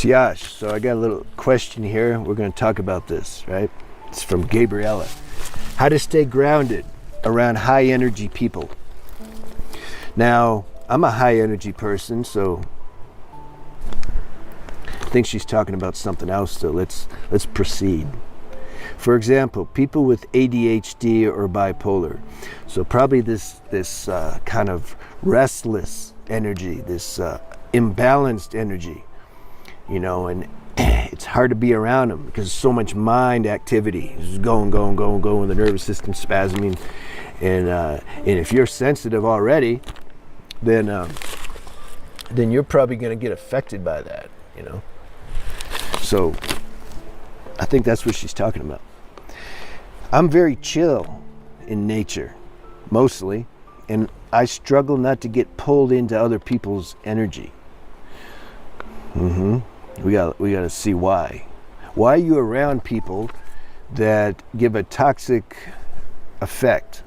It's Yash. So I got a little question here. We're going to talk about this, right? It's from Gabriella. How to stay grounded around high energy people. Now, I'm a high energy person, so I think she's talking about something else, so let's proceed. For example, people with ADHD or bipolar. So probably this kind of restless energy, this imbalanced energy, and it's hard to be around them because so much mind activity is going, the nervous system spasming, and if you're sensitive already, then you're probably going to get affected by that, So I think that's what she's talking about. I'm very chill in nature, mostly, and I struggle not to get pulled into other people's energy. We got to see why. Why are you around people that give a toxic effect?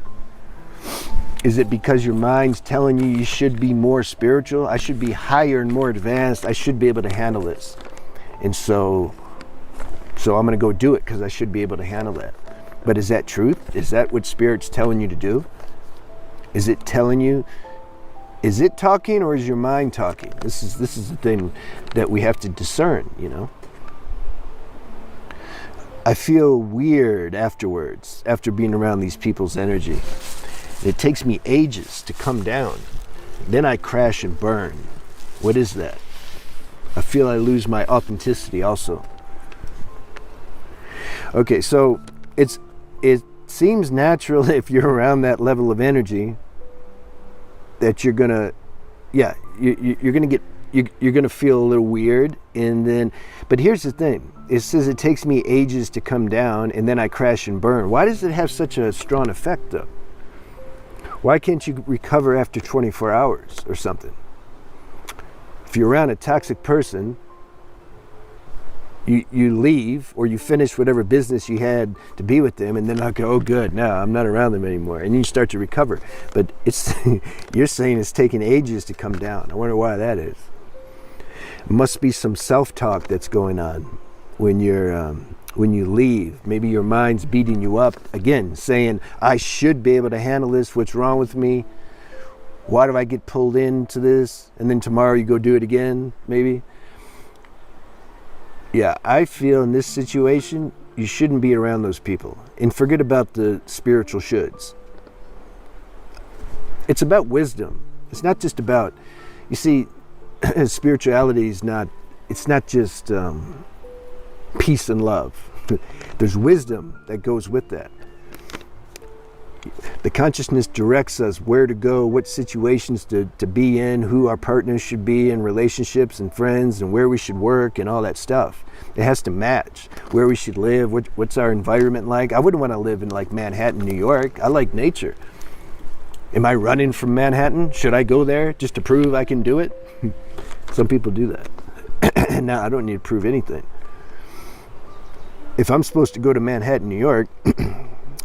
Is it because your mind's telling you should be more spiritual? I should be higher and more advanced. I should be able to handle this. And so I'm going to go do it because I should be able to handle that. But is that truth? Is that what Spirit's telling you to do? Is it telling you? Is it talking or is your mind talking? This is the thing that we have to discern, I feel weird afterwards, after being around these people's energy. It takes me ages to come down. Then I crash and burn. What is that? I feel I lose my authenticity also. Okay, so it seems natural if you're around that level of energy that you're gonna feel a little weird, and then, but here's the thing. It says it takes me ages to come down and then I crash and burn. Why does it have such a strong effect though? Why can't you recover after 24 hours or something? If you're around a toxic person, you leave or you finish whatever business you had to be with them, and then I go, oh good, no, I'm not around them anymore, and you start to recover. But it's you're saying it's taking ages to come down. I wonder why that is. It must be some self-talk that's going on when you leave. Maybe your mind's beating you up again, saying, I should be able to handle this. What's wrong with me? Why do I get pulled into this? And then tomorrow you go do it again, maybe. Yeah, I feel in this situation, you shouldn't be around those people. And forget about the spiritual shoulds. It's about wisdom. It's not just about, you see, spirituality is not, it's not just peace and love. There's wisdom that goes with that. The consciousness directs us where to go, what situations to be in, who our partners should be in, relationships and friends, and where we should work and all that stuff. It has to match where we should live, what's our environment like. I wouldn't want to live in like Manhattan, New York. I like nature. Am I running from Manhattan? Should I go there just to prove I can do it? Some people do that. Now, I don't need to prove anything. If I'm supposed to go to Manhattan, New York,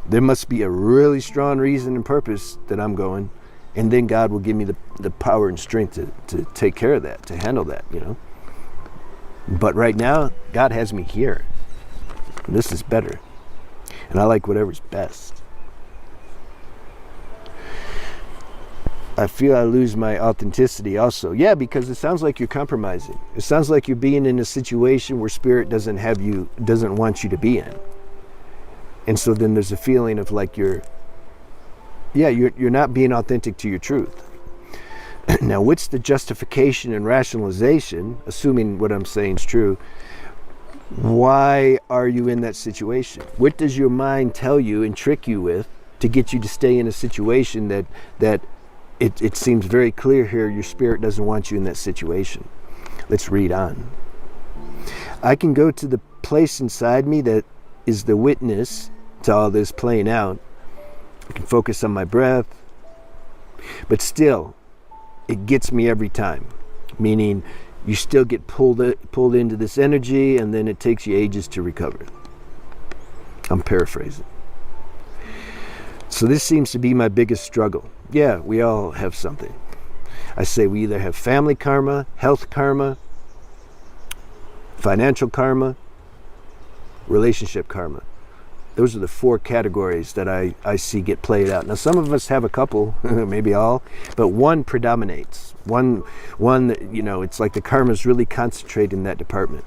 there must be a really strong reason and purpose that I'm going, and then God will give me the power and strength to take care of that, to handle that, But right now, God has me here. And this is better. And I like whatever's best. I feel I lose my authenticity also. Yeah, because it sounds like you're compromising. It sounds like you're being in a situation where Spirit doesn't want you to be in. And so then there's a feeling of like you're not being authentic to your truth. Now, what's the justification and rationalization, assuming what I'm saying is true? Why are you in that situation? What does your mind tell you and trick you with to get you to stay in a situation that it seems very clear here your Spirit doesn't want you in that situation? Let's read on. I can go to the place inside me that is the witness to all this playing out. I can focus on my breath, but still, it gets me every time. Meaning, you still get pulled into this energy, and then it takes you ages to recover. I'm paraphrasing. So this seems to be my biggest struggle. Yeah, we all have something. I say we either have family karma, health karma, financial karma, relationship karma. Those are the 4 categories that I see get played out. Now, some of us have a couple, maybe all, but one predominates. One, it's like the karma is really concentrated in that department.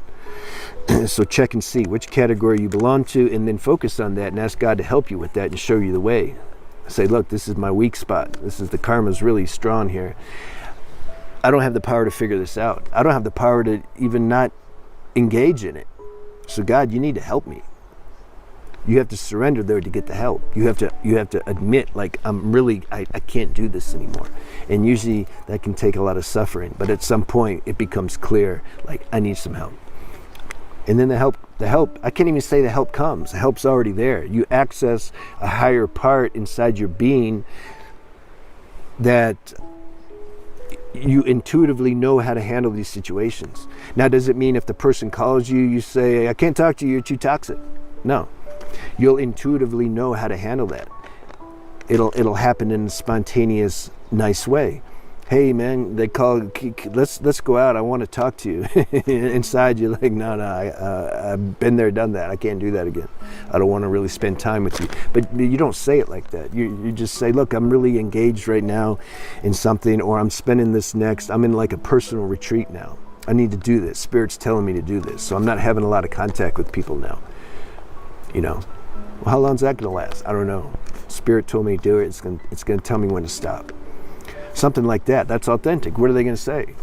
So check and see which category you belong to, and then focus on that and ask God to help you with that and show you the way. Say, look, this is my weak spot. The karma's really strong here. I don't have the power to figure this out. I don't have the power to even not engage in it. So God, you need to help me. You have to surrender there to get the help. You have to admit, like, I can't do this anymore. And usually that can take a lot of suffering, but at some point it becomes clear, like, I need some help. And then the help, I can't even say the help comes. The help's already there. You access a higher part inside your being that you intuitively know how to handle these situations. Now, does it mean if the person calls you, you say, I can't talk to you, you're too toxic? No. You'll intuitively know how to handle that. It'll happen in a spontaneous, nice way. Hey man, they call, let's go out, I want to talk to you. Inside you're like, no, I've been there, done that, I can't do that again. I don't want to really spend time with you. But you don't say it like that. You just say, look, I'm really engaged right now in something, or I'm spending this next, I'm in like a personal retreat now. I need to do this, Spirit's telling me to do this, so I'm not having a lot of contact with people now. Well, how long is that going to last? I don't know. Spirit told me to do it, it's going to tell me when to stop. Something like that. That's authentic. What are they going to say?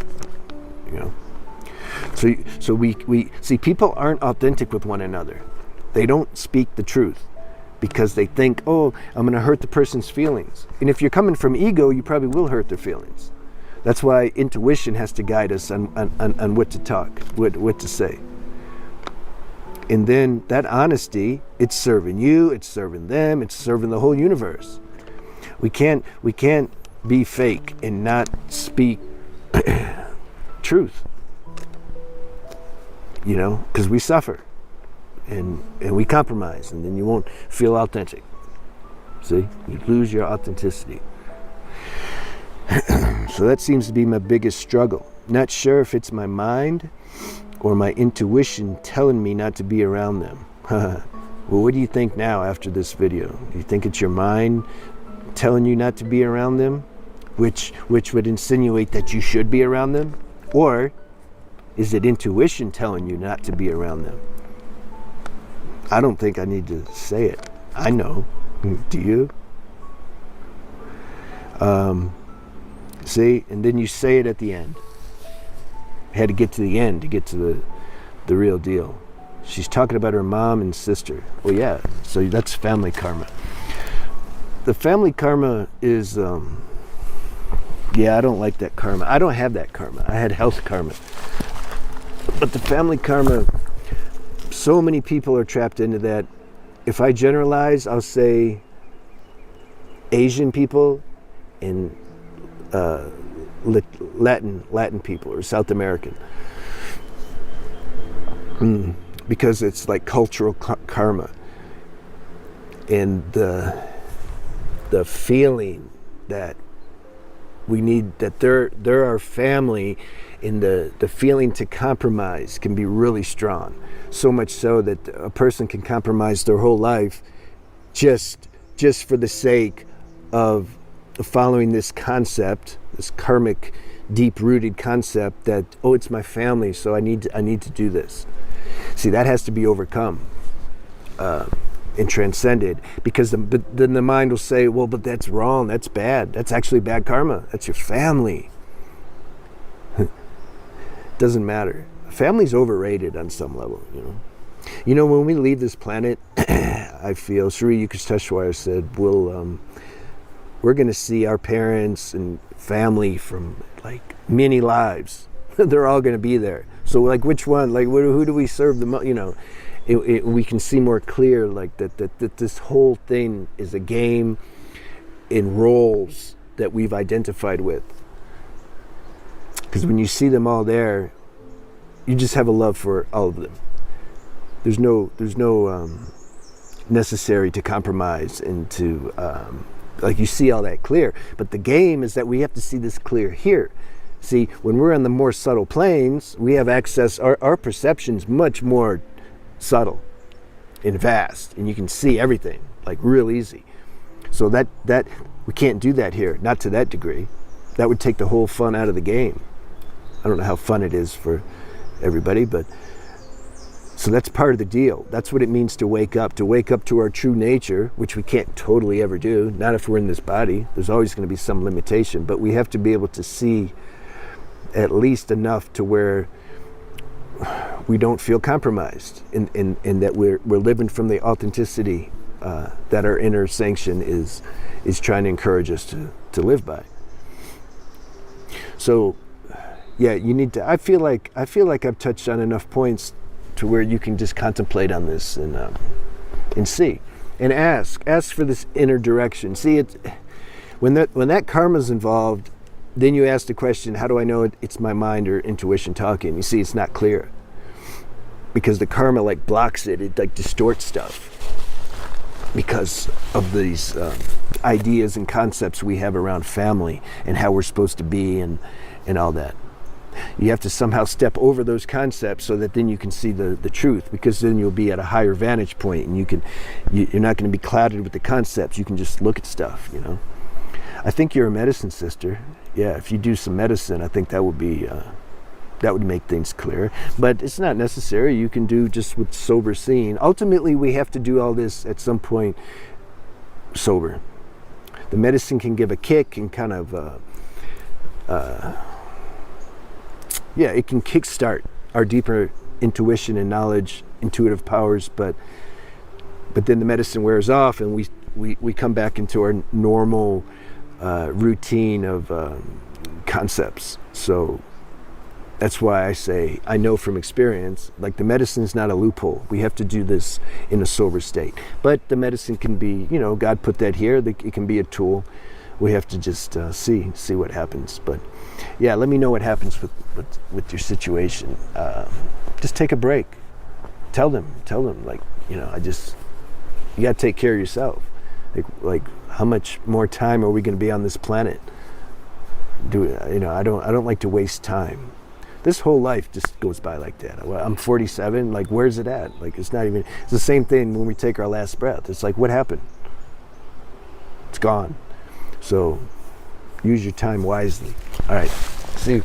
So we see, people aren't authentic with one another. They don't speak the truth because they think, oh, I'm going to hurt the person's feelings. And if you're coming from ego, you probably will hurt their feelings. That's why intuition has to guide us on what to talk, what to say. And then that honesty, it's serving you, it's serving them, it's serving the whole universe. We can't be fake and not speak truth, because we suffer and we compromise, and then you won't feel authentic. See, you lose your authenticity. So that seems to be my biggest struggle. Not sure if it's my mind or my intuition telling me not to be around them. Well, what do you think now after this video? Do you think it's your mind telling you not to be around them, which would insinuate that you should be around them? Or is it intuition telling you not to be around them? I don't think I need to say it. I know. Do you? See, and then you say it at the end. I had to get to the end to get to the real deal. She's talking about her mom and sister. Well, yeah, so that's family karma. The family karma is, I don't like that karma. I don't have that karma. I had health karma. But the family karma, so many people are trapped into that. If I generalize, I'll say Asian people and Latin people or South American. Because it's like cultural karma. And the feeling that we need, that they're our family, and the feeling to compromise can be really strong. So much so that a person can compromise their whole life just for the sake of following this concept, this karmic, deep-rooted concept that, oh, it's my family, so I need to do this. See, that has to be overcome and transcended, because then the mind will say, well, but that's wrong, that's bad, that's actually bad karma, that's your family. Doesn't matter. Family's overrated on some level, when we leave this planet, I feel, Sri Yukteswar said, we're going to see our parents and family from like many lives. They're all going to be there. So like, which one, like who do we serve the most, we can see more clear, like that this whole thing is a game in roles that we've identified with. Because when you see them all there, you just have a love for all of them. There's no necessary to compromise and to, like, you see all that clear. But the game is that we have to see this clear here. See, when we're on the more subtle planes, we have access, our perception's much more subtle and vast, and you can see everything, like real easy. So that we can't do that here, not to that degree. That would take the whole fun out of the game. I don't know how fun it is for everybody, but so that's part of the deal. That's what it means to wake up to our true nature, which we can't totally ever do, not if we're in this body. There's always going to be some limitation, but we have to be able to see at least enough to where we don't feel compromised, in that we're living from the authenticity that our inner sanction is trying to encourage us to live by. So yeah, you need to, I feel like I've touched on enough points to where you can just contemplate on this and see and ask for this inner direction. See, it when that karma's involved, then you ask the question, how do I know it's my mind or intuition talking? You see, it's not clear because the karma like blocks it like distorts stuff because of these ideas and concepts we have around family and how we're supposed to be and all that. You have to somehow step over those concepts so that then you can see the truth, because then you'll be at a higher vantage point and you're not going to be clouded with the concepts. You can just look at stuff, you know. I think you're a medicine sister. Yeah, if you do some medicine, I think that would be that would make things clear. But it's not necessary. You can do just with sober seeing. Ultimately, we have to do all this at some point sober. The medicine can give a kick and kind of it can kickstart our deeper intuition and knowledge, intuitive powers, but then the medicine wears off and we come back into our normal routine of concepts. So that's why I say, I know from experience, like the medicine is not a loophole. We have to do this in a sober state. But the medicine can be, you know, God put that here. It can be a tool. We have to just see what happens. But yeah, let me know what happens with your situation. Just take a break. Tell them, like, you know, you got to take care of yourself. Like, how much more time are we going to be on this planet? I don't like to waste time. This whole life just goes by like that. I'm 47. Like, where's it at? Like, it's the same thing when we take our last breath. It's like, what happened? It's gone. So use your time wisely. All right. See you.